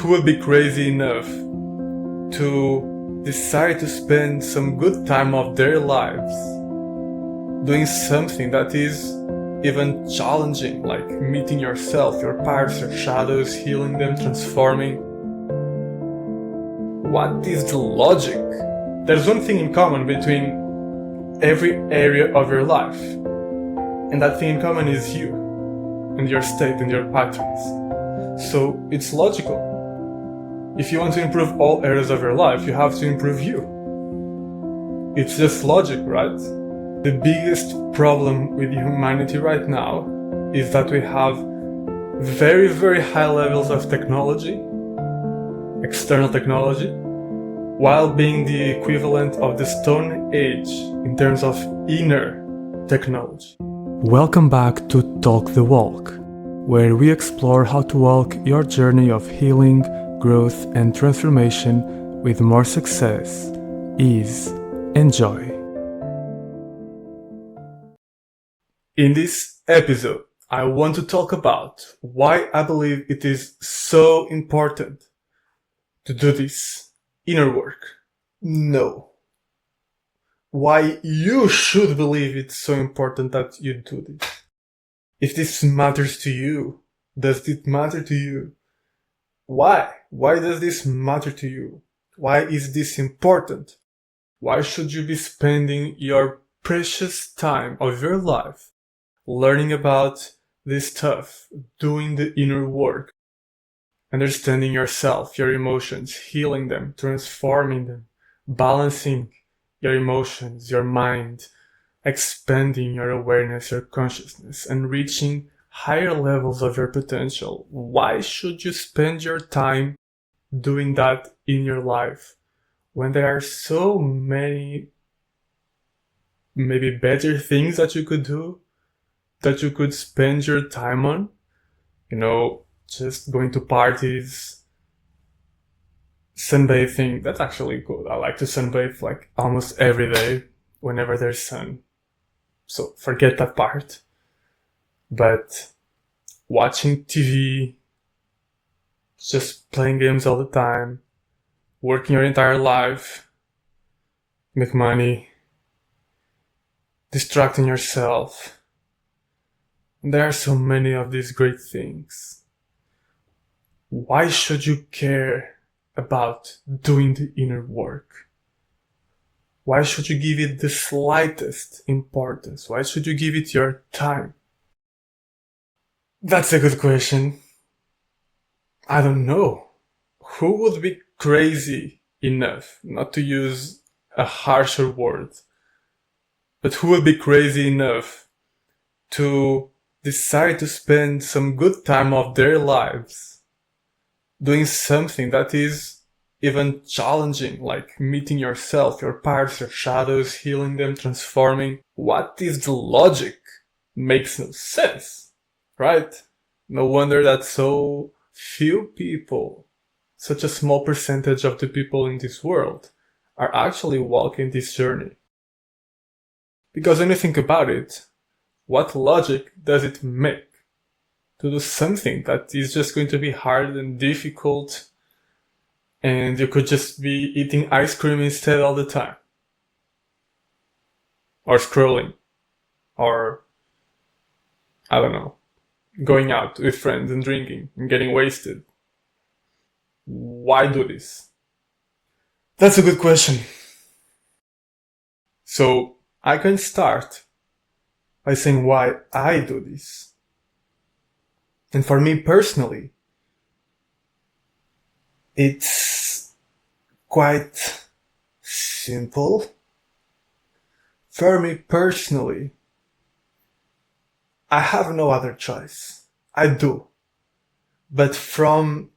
Who would be crazy enough to decide to spend some good time of their lives doing something that is even challenging, like meeting yourself, your parts, your shadows, healing them, transforming? What is the logic? There's one thing in common between every area of your life, and that thing in common is you and your state and your patterns. So it's logical. If you want to improve all areas of your life, you have to improve you. It's just logic, right? The biggest problem with humanity right now is that we have very, very high levels of technology, external technology, while being the equivalent of the Stone Age in terms of inner technology. Welcome back to Talk the Walk, where we explore how to walk your journey of healing, growth and transformation with more success, ease, and joy. In this episode, I want to talk about why I believe it is so important to do this inner work. No. Why you should believe it's so important that you do this. If this matters to you, does it matter to you? Why? Why does this matter to you? Why is this important? Why should you be spending your precious time of your life learning about this stuff, doing the inner work, understanding yourself, your emotions, healing them, transforming them, balancing your emotions, your mind, expanding your awareness, your consciousness, and reaching higher levels of your potential? Why should you spend your time doing that in your life when there are so many maybe better things that you could do, that you could spend your time on? Just going to parties, sunbathing. That's actually good. I like to sunbathe like almost every day whenever there's sun. So forget that part. But watching TV, just playing games all the time, working your entire life, make money, distracting yourself. And there are so many of these great things. Why should you care about doing the inner work? Why should you give it the slightest importance? Why should you give it your time? That's a good question. I don't know. Who would be crazy enough, not to use a harsher word, but who would be crazy enough to decide to spend some good time of their lives doing something that is even challenging, like meeting yourself, your parts, your shadows, healing them, transforming? What is the logic? Makes no sense, right? No wonder that so few people, such a small percentage of the people in this world, are actually walking this journey. Because when you think about it, what logic does it make to do something that is just going to be hard and difficult, and you could just be eating ice cream instead all the time? Or scrolling. Or, I don't know, going out with friends and drinking and getting wasted. Why do this? That's a good question. So I can start by saying why I do this. And for me personally, it's quite simple. For me personally, I have no other choice. I do. But from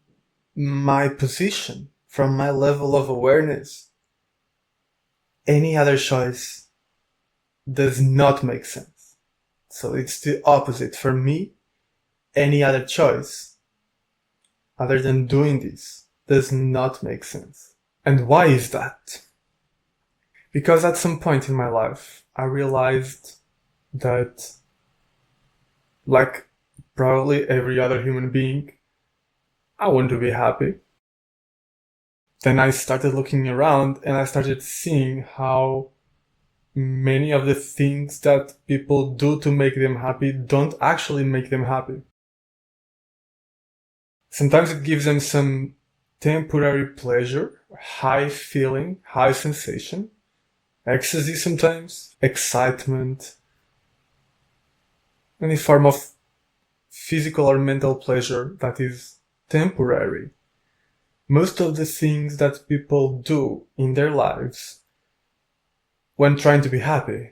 my position, from my level of awareness, any other choice does not make sense. So it's the opposite. For me, any other choice other than doing this does not make sense. And why is that? Because at some point in my life, I realized that, like probably every other human being, I want to be happy. then I started looking around and I started seeing how many of the things that people do to make them happy don't actually make them happy. Sometimes it gives them some temporary pleasure, high feeling, high sensation, ecstasy sometimes, excitement, any form of physical or mental pleasure that is temporary. Most of the things that people do in their lives when trying to be happy,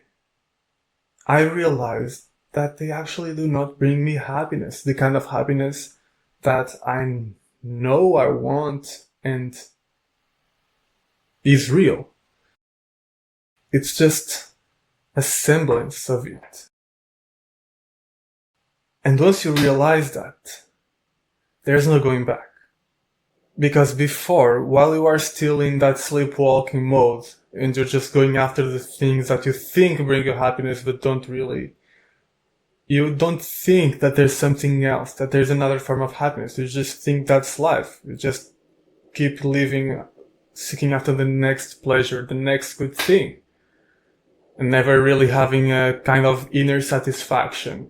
I realized that they actually do not bring me happiness, the kind of happiness that I know I want and is real. It's just a semblance of it. And once you realize that, there's no going back. Because before, while you are still in that sleepwalking mode, and you're just going after the things that you think bring you happiness but don't really, you don't think that there's something else, that there's another form of happiness. You just think that's life. You just keep living, seeking after the next pleasure, the next good thing, and never really having a kind of inner satisfaction,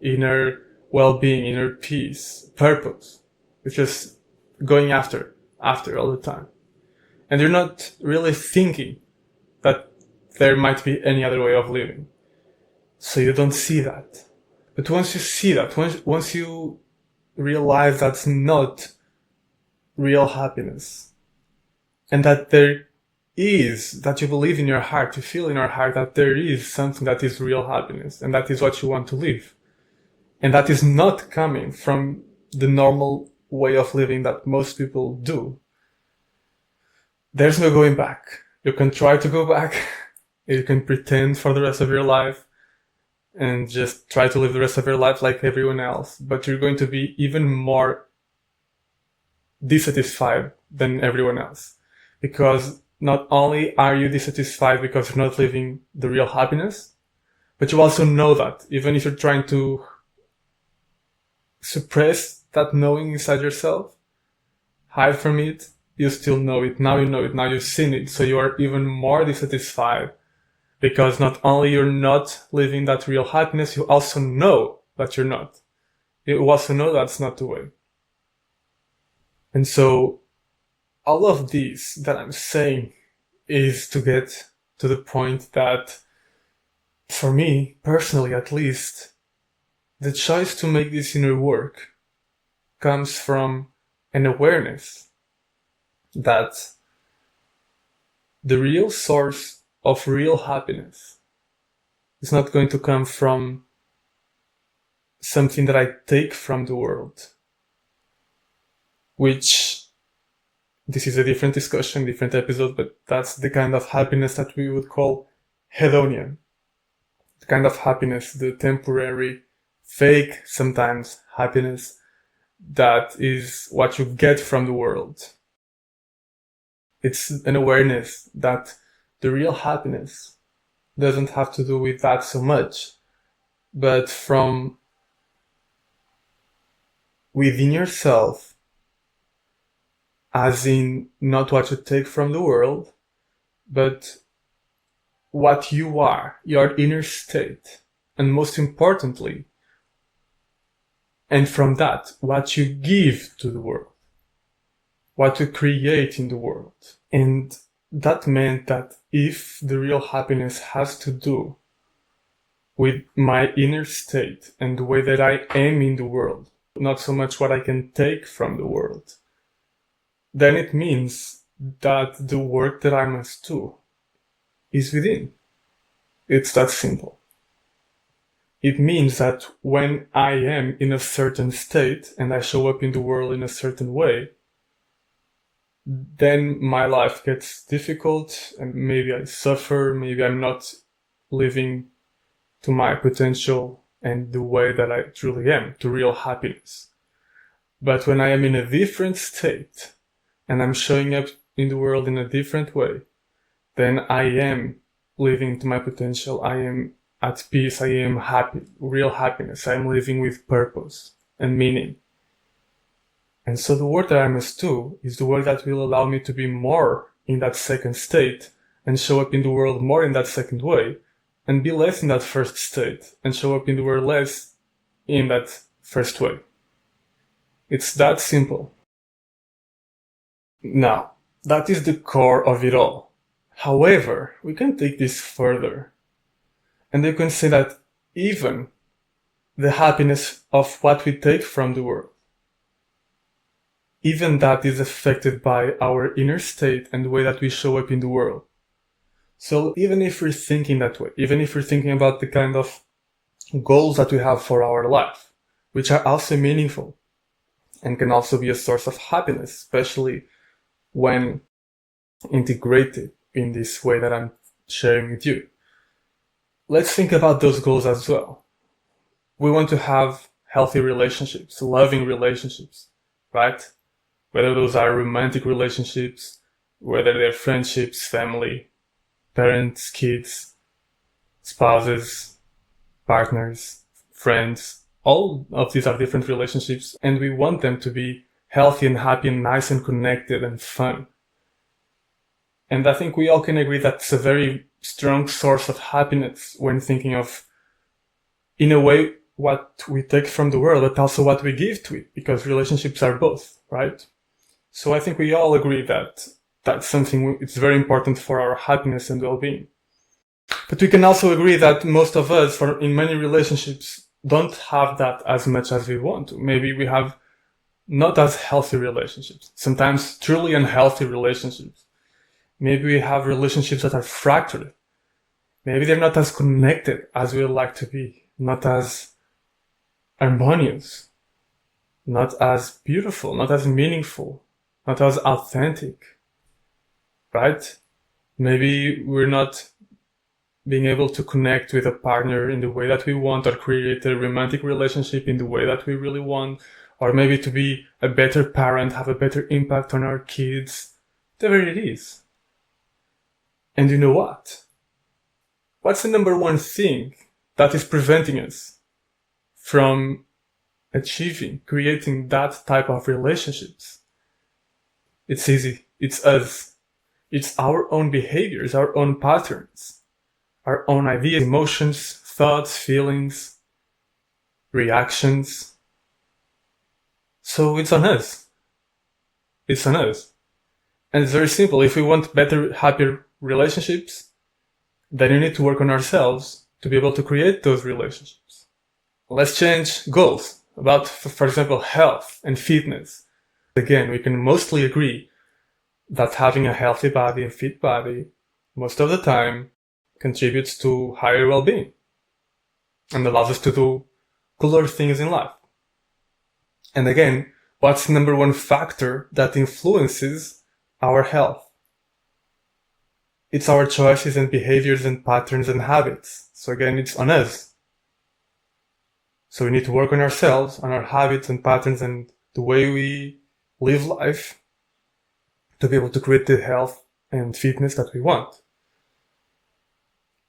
inner well-being, inner peace, purpose. It's just going after all the time. And you're not really thinking that there might be any other way of living. So you don't see that. But once you see that, once you realize that's not real happiness, and that there is, that you believe in your heart, you feel in your heart that there is something that is real happiness, and that is what you want to live, and that is not coming from the normal way of living that most people do, there's no going back. You can try to go back, you can pretend for the rest of your life, and just try to live the rest of your life like everyone else, but you're going to be even more dissatisfied than everyone else. Because not only are you dissatisfied because you're not living the real happiness, but you also know that, even if you're trying to suppress that knowing inside yourself, hide from it, you still know it. Now you know it, now you've seen it, so you are even more dissatisfied. Because not only you're not living that real happiness, you also know that you're not. You also know that's not the way. And so, all of this that I'm saying is to get to the point that, for me, personally at least, the choice to make this inner work comes from an awareness that the real source of real happiness is not going to come from something that I take from the world, which this is a different discussion, different episode, but that's the kind of happiness that we would call hedonian. The kind of happiness, the temporary, fake sometimes happiness that is what you get from the world. It's an awareness that the real happiness doesn't have to do with that so much, but from within yourself, as in not what you take from the world, but what you are, your inner state, and most importantly, and from that, what you give to the world, what you create in the world. And that meant that if the real happiness has to do with my inner state and the way that I am in the world, not so much what I can take from the world, then it means that the work that I must do is within. It's that simple. It means that when I am in a certain state and I show up in the world in a certain way, then my life gets difficult and maybe I suffer, maybe I'm not living to my potential and the way that I truly am, to real happiness. But when I am in a different state and I'm showing up in the world in a different way, then I am living to my potential, I am at peace, I am happy, real happiness, I am living with purpose and meaning. And so the work that I must do is the work that will allow me to be more in that second state and show up in the world more in that second way, and be less in that first state and show up in the world less in that first way. It's that simple. Now, that is the core of it all. However, we can take this further, and you can say that even the happiness of what we take from the world, even that is affected by our inner state and the way that we show up in the world. So even if we're thinking that way, even if we're thinking about the kind of goals that we have for our life, which are also meaningful and can also be a source of happiness, especially when integrated in this way that I'm sharing with you. Let's think about those goals as well. We want to have healthy relationships, loving relationships, right? Whether those are romantic relationships, whether they're friendships, family, parents, kids, spouses, partners, friends, all of these are different relationships, and we want them to be healthy and happy and nice and connected and fun. And I think we all can agree that's a very strong source of happiness when thinking of, in a way, what we take from the world, but also what we give to it, because relationships are both, right? So I think we all agree that that's something it's very important for our happiness and well-being. But we can also agree that most of us, in many relationships, don't have that as much as we want to. Maybe we have not as healthy relationships, sometimes truly unhealthy relationships. Maybe we have relationships that are fractured. Maybe they're not as connected as we would like to be, not as harmonious, not as beautiful, not as meaningful, not as authentic, right? Maybe we're not being able to connect with a partner in the way that we want, or create a romantic relationship in the way that we really want, or maybe to be a better parent, have a better impact on our kids, whatever it is. And you know what? What's the number one thing that is preventing us from achieving, creating that type of relationships? It's easy. It's us. It's our own behaviors, our own patterns, our own ideas, emotions, thoughts, feelings, reactions. So it's on us. It's on us. And it's very simple. If we want better, happier relationships, then you need to work on ourselves to be able to create those relationships. Let's change goals about, for example, health and fitness. Again, we can mostly agree that having a healthy body and fit body most of the time contributes to higher well-being and allows us to do cooler things in life. And again, what's the number one factor that influences our health? It's our choices and behaviors and patterns and habits. So again, it's on us. So we need to work on ourselves, on our habits and patterns and the way we live life to be able to create the health and fitness that we want.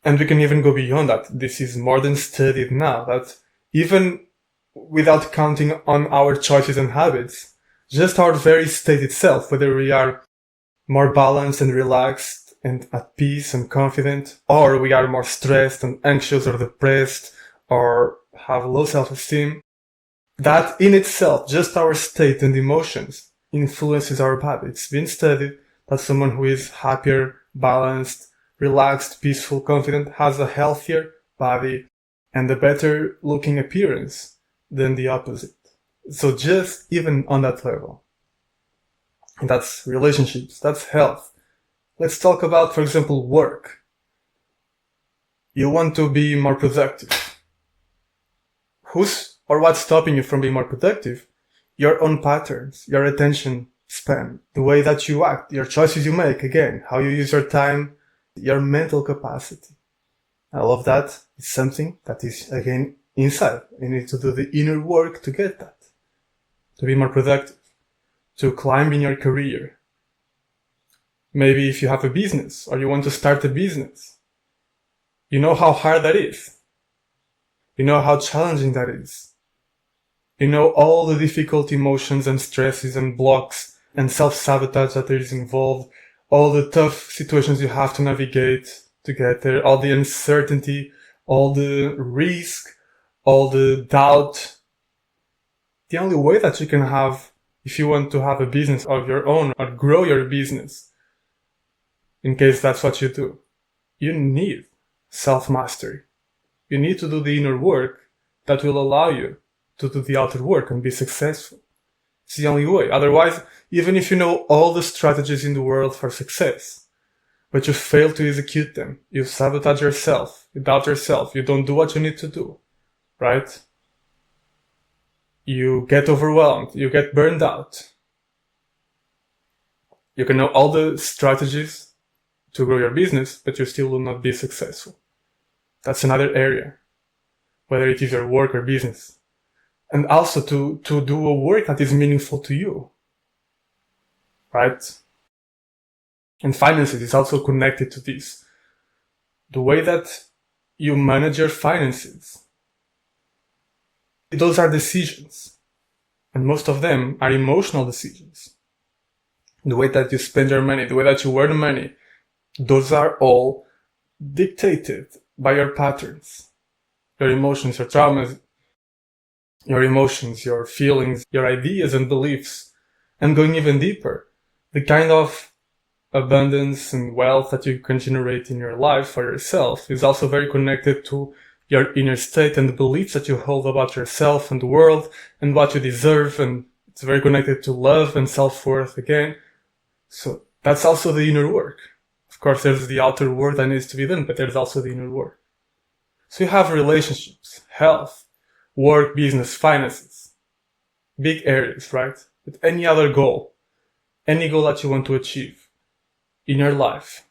And we can even go beyond that. This is more than studied now, that even without counting on our choices and habits, just our very state itself, whether we are more balanced and relaxed and at peace and confident, or we are more stressed and anxious or depressed or have low self-esteem, that in itself, just our state and emotions, influences our body. It's been studied that someone who is happier, balanced, relaxed, peaceful, confident has a healthier body and a better looking appearance than the opposite. So just even on that level. That's relationships, that's health. Let's talk about, for example, work. You want to be more productive. Who's or what's stopping you from being more productive? Your own patterns, your attention span, the way that you act, your choices you make, again, how you use your time, your mental capacity. All of that is something that is, again, inside. You need to do the inner work to get that, to be more productive, to climb in your career. Maybe if you have a business or you want to start a business, you know how hard that is. You know how challenging that is. You know all the difficult emotions and stresses and blocks and self-sabotage that there is involved, all the tough situations you have to navigate to get there, all the uncertainty, all the risk, all the doubt. The only way that you can have, if you want to have a business of your own or grow your business, in case that's what you do, you need self-mastery. You need to do the inner work that will allow you to do the outer work and be successful. It's the only way. Otherwise, even if you know all the strategies in the world for success, but you fail to execute them, you sabotage yourself, you doubt yourself, you don't do what you need to do, right? You get overwhelmed, you get burned out. You can know all the strategies to grow your business, but you still will not be successful. That's another area, whether it is your work or business. And also to do a work that is meaningful to you, right? And finances is also connected to this. The way that you manage your finances, those are decisions. And most of them are emotional decisions. The way that you spend your money, the way that you earn money, those are all dictated by your patterns, your emotions, your traumas, your emotions, your feelings, your ideas and beliefs. And going even deeper, the kind of abundance and wealth that you can generate in your life for yourself is also very connected to your inner state and the beliefs that you hold about yourself and the world and what you deserve. And it's very connected to love and self-worth again. So that's also the inner work. Of course, there's the outer work that needs to be done, but there's also the inner work. So you have relationships, health, work, business, finances, big areas, right? But any other goal, any goal that you want to achieve in your life,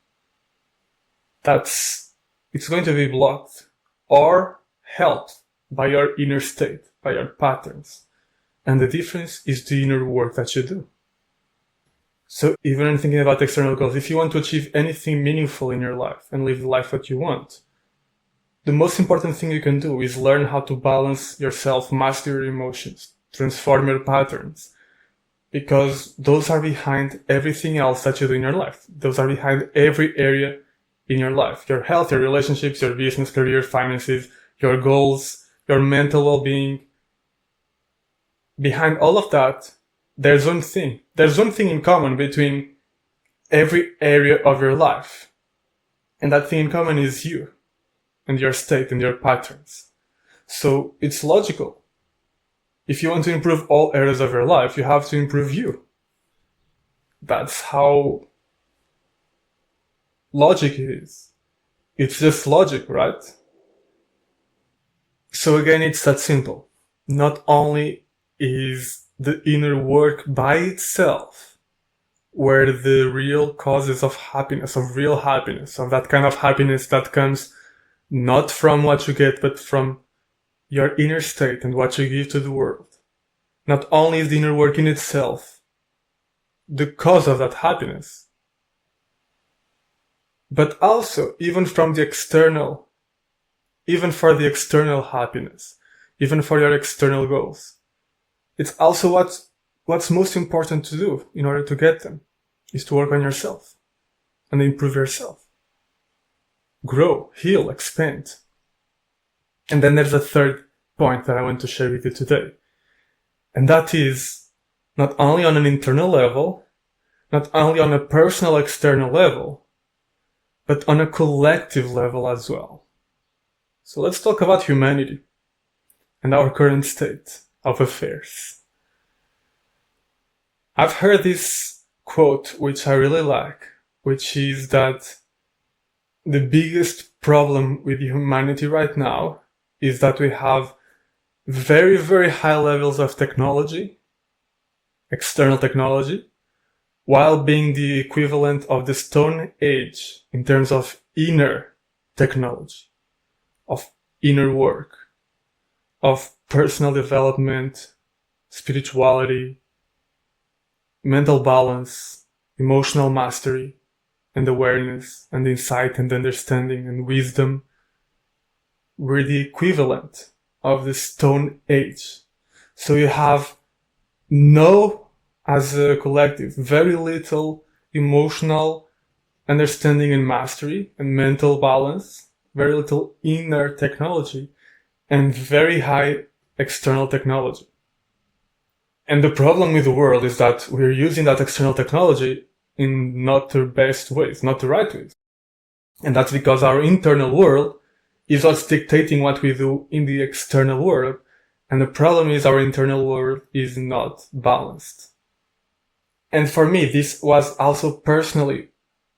it's going to be blocked or helped by your inner state, by your patterns. And the difference is the inner work that you do. So even in thinking about external goals, if you want to achieve anything meaningful in your life and live the life that you want, the most important thing you can do is learn how to balance yourself, master your emotions, transform your patterns, because those are behind everything else that you do in your life. Those are behind every area in your life. Your health, your relationships, your business, career, finances, your goals, your mental well-being. Behind all of that, there's one thing. There's one thing in common between every area of your life. And that thing in common is you and your state and your patterns. So it's logical. If you want to improve all areas of your life, you have to improve you. That's how logic is. It's just logic, right? So again, it's that simple. Not only is the inner work by itself where the real causes of happiness, of real happiness, of that kind of happiness that comes not from what you get, but from your inner state and what you give to the world. Not only is the inner work in itself the cause of that happiness, but also even from the external, even for the external happiness, even for your external goals. It's also what's most important to do in order to get them, is to work on yourself and improve yourself. Grow, heal, expand. And then there's a third point that I want to share with you today. And that is not only on an internal level, not only on a personal external level, but on a collective level as well. So let's talk about humanity and our current state of affairs. I've heard this quote, which I really like, which is that the biggest problem with humanity right now is that we have very, very high levels of technology, external technology, while being the equivalent of the Stone Age in terms of inner technology, of inner work, of personal development, spirituality, mental balance, emotional mastery, and awareness, and insight, and understanding, and wisdom. We're the equivalent of the Stone Age. So you have no, as a collective, very little emotional understanding and mastery and mental balance, very little inner technology, and very high external technology. And the problem with the world is that we're using that external technology in not the best ways, not the right ways. And that's because our internal world is what's dictating what we do in the external world. And the problem is our internal world is not balanced. And for me, this was also personally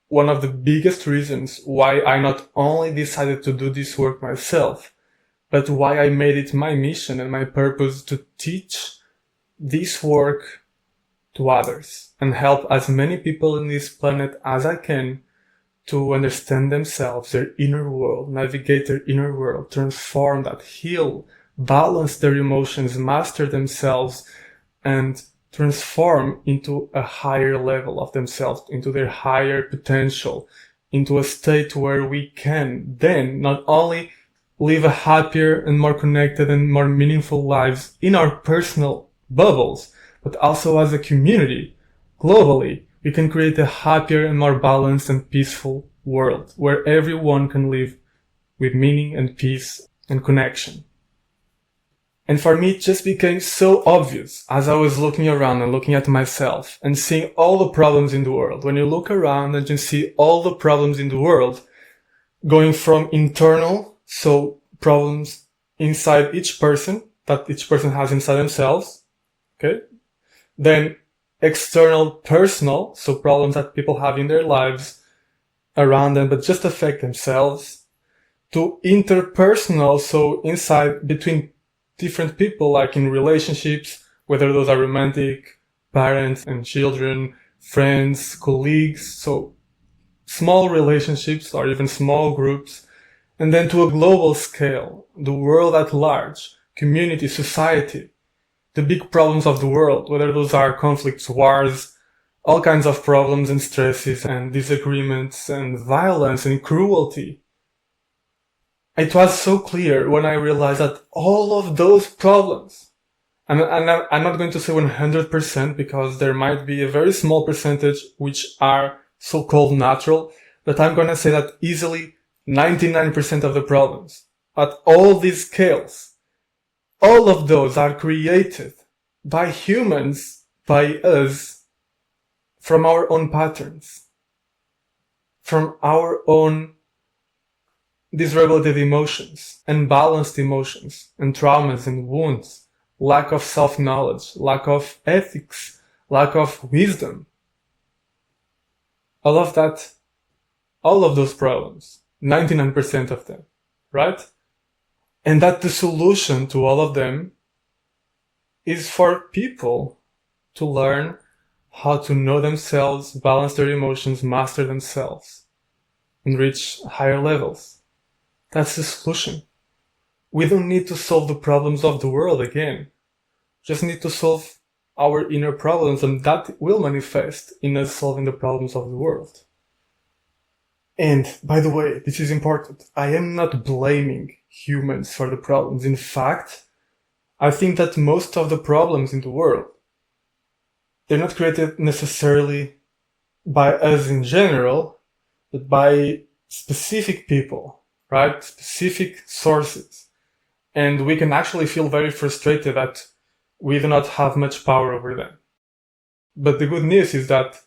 one of the biggest reasons why I not only decided to do this work myself, but why I made it my mission and my purpose to teach this work to others and help as many people in this planet as I can to understand themselves, their inner world, navigate their inner world, transform that, heal, balance their emotions, master themselves, and transform into a higher level of themselves, into their higher potential, into a state where we can then not only live a happier and more connected and more meaningful lives in our personal bubbles, but also as a community, globally, we can create a happier and more balanced and peaceful world where everyone can live with meaning and peace and connection. And for me, it just became so obvious as I was looking around and looking at myself and seeing all the problems in the world. When you look around and you see all the problems in the world, going from internal, so problems inside each person, that each person has inside themselves, okay? Then external, personal, so problems that people have in their lives around them, but just affect themselves, to interpersonal, so inside, between different people, like in relationships, whether those are romantic, parents and children, friends, colleagues, so small relationships or even small groups, and then to a global scale, the world at large, community, society, the big problems of the world, whether those are conflicts, wars, all kinds of problems and stresses and disagreements and violence and cruelty. It was so clear when I realized that all of those problems, and I'm not going to say 100% because there might be a very small percentage which are so-called natural, but I'm going to say that easily 99% of the problems at all these scales, all of those are created by humans, by us, from our own patterns, from our own dysregulated emotions, unbalanced emotions, and traumas and wounds, lack of self-knowledge, lack of ethics, lack of wisdom. All of that, all of those problems, 99% of them, right? And that the solution to all of them is for people to learn how to know themselves, balance their emotions, master themselves, and reach higher levels. That's the solution. We don't need to solve the problems of the world again. Just need to solve our inner problems, and that will manifest in us solving the problems of the world. And by the way, this is important. I am not blaming humans for the problems. In fact, I think that most of the problems in the world, they're not created necessarily by us in general, but by specific people, right? Specific sources. And we can actually feel very frustrated that we do not have much power over them. But the good news is that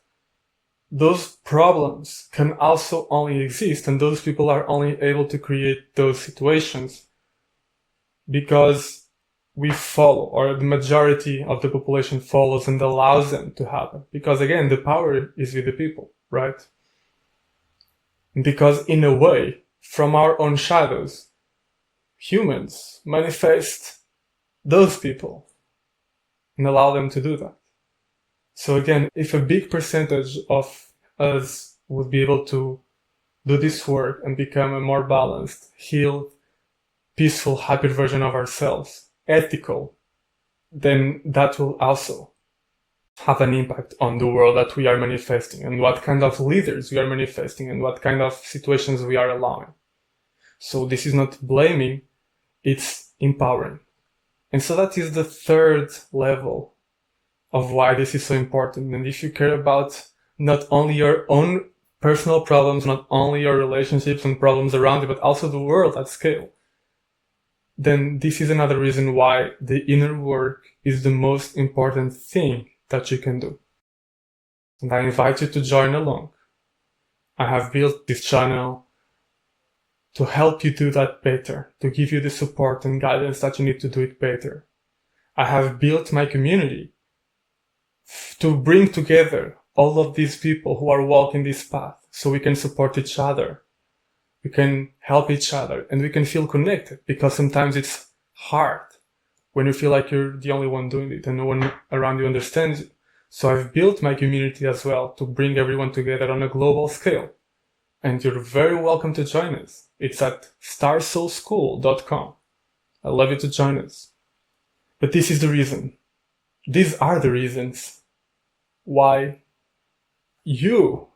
those problems can also only exist, and those people are only able to create those situations because we follow, or the majority of the population follows and allows them to happen. Because again, the power is with the people, right? Because in a way, from our own shadows, humans manifest those people and allow them to do that. So again, if a big percentage of us would be able to do this work and become a more balanced, healed, peaceful, happy version of ourselves, ethical, then that will also have an impact on the world that we are manifesting and what kind of leaders we are manifesting and what kind of situations we are allowing. So this is not blaming, it's empowering. And so that is the third level of why this is so important. And if you care about not only your own personal problems, not only your relationships and problems around you, but also the world at scale, then this is another reason why the inner work is the most important thing that you can do. And I invite you to join along. I have built this channel to help you do that better, to give you the support and guidance that you need to do it better. I have built my community to bring together all of these people who are walking this path so we can support each other. We can help each other and we can feel connected, because sometimes it's hard when you feel like you're the only one doing it and no one around you understands you. So I've built my community as well to bring everyone together on a global scale. And you're very welcome to join us. It's at starsoulschool.com. I'd love you to join us. But this is the reason. These are the reasons why you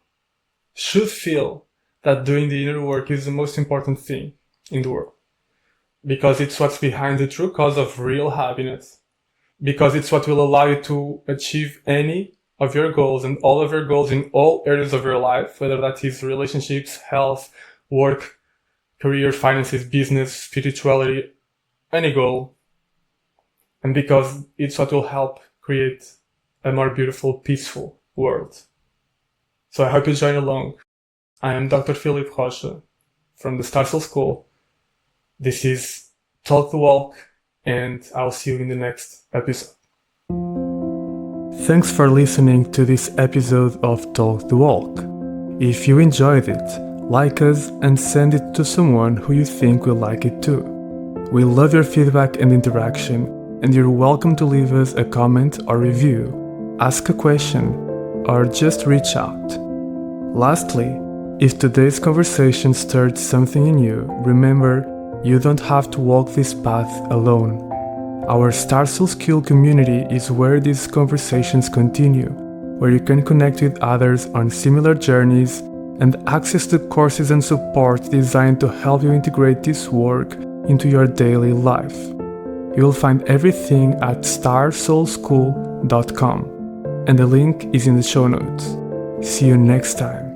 should feel that doing the inner work is the most important thing in the world. Because it's what's behind the true cause of real happiness. Because it's what will allow you to achieve any of your goals and all of your goals in all areas of your life, whether that is relationships, health, work, career, finances, business, spirituality, any goal. And because it's what will help create a more beautiful, peaceful world. So I hope you join along. I am Dr. Philip Rocha from the Star Soul School. This is Talk the Walk, and I'll see you in the next episode. Thanks for listening to this episode of Talk the Walk. If you enjoyed it, like us and send it to someone who you think will like it too. We love your feedback and interaction, and you're welcome to leave us a comment or review, ask a question, or just reach out. Lastly, if today's conversation stirred something in you, remember, you don't have to walk this path alone. Our Star Soul School community is where these conversations continue, where you can connect with others on similar journeys and access the courses and support designed to help you integrate this work into your daily life. You will find everything at starsoulschool.com, and the link is in the show notes. See you next time.